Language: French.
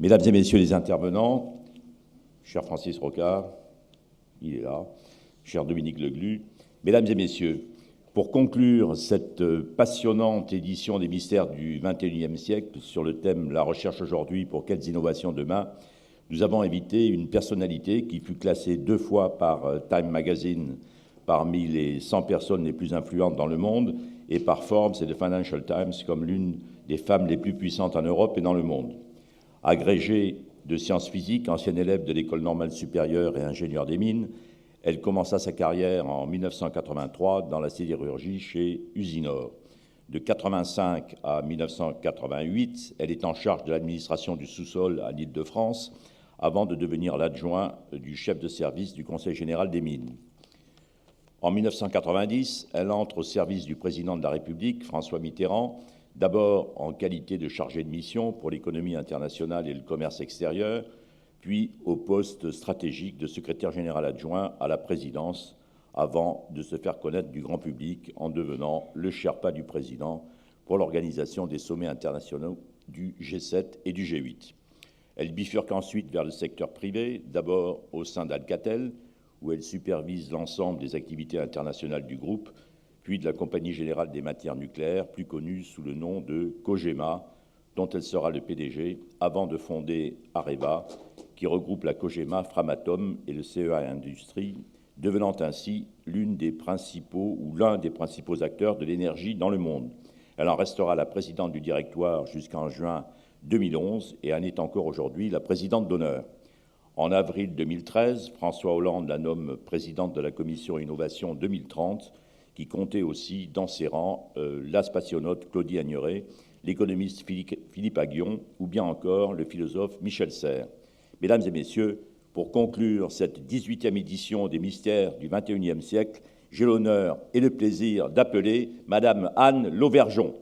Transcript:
Mesdames et messieurs les intervenants, cher Francis Rocard, il est là, cher Dominique Leglu, mesdames et messieurs, pour conclure cette passionnante édition des mystères du XXIe siècle sur le thème « La recherche aujourd'hui pour quelles innovations demain », nous avons invité une personnalité qui fut classée 2 fois par Time Magazine parmi les 100 personnes les plus influentes dans le monde et par Forbes et The Financial Times comme l'une des femmes les plus puissantes en Europe et dans le monde. Agrégée de sciences physiques, ancienne élève de l'École normale supérieure et ingénieure des mines, elle commença sa carrière en 1983 dans la sidérurgie chez Usinor. De 1985 à 1988, elle est en charge de l'administration du sous-sol à l'Île-de-France avant de devenir l'adjoint du chef de service du Conseil général des mines. En 1990, elle entre au service du président de la République, François Mitterrand, d'abord en qualité de chargé de mission pour l'économie internationale et le commerce extérieur, puis au poste stratégique de secrétaire général adjoint à la présidence, avant de se faire connaître du grand public en devenant le Sherpa du président pour l'organisation des sommets internationaux du G7 et du G8. Elle bifurque ensuite vers le secteur privé, d'abord au sein d'Alcatel, où elle supervise l'ensemble des activités internationales du groupe, puis de la Compagnie générale des matières nucléaires, plus connue sous le nom de Cogema, dont elle sera le PDG, avant de fonder Areva, qui regroupe la Cogema, Framatome et le CEA Industrie, devenant ainsi l'un des principaux acteurs de l'énergie dans le monde. Elle en restera la présidente du directoire jusqu'en juin 2011 et en est encore aujourd'hui la présidente d'honneur. En avril 2013, François Hollande la nomme présidente de la Commission Innovation 2030, qui comptait aussi dans ses rangs la spationaute Claudie Agneray, l'économiste Philippe Aghion ou bien encore le philosophe Michel Serres. Mesdames et messieurs, pour conclure cette 18e édition des mystères du XXIe siècle, j'ai l'honneur et le plaisir d'appeler Madame Anne Lauvergeon.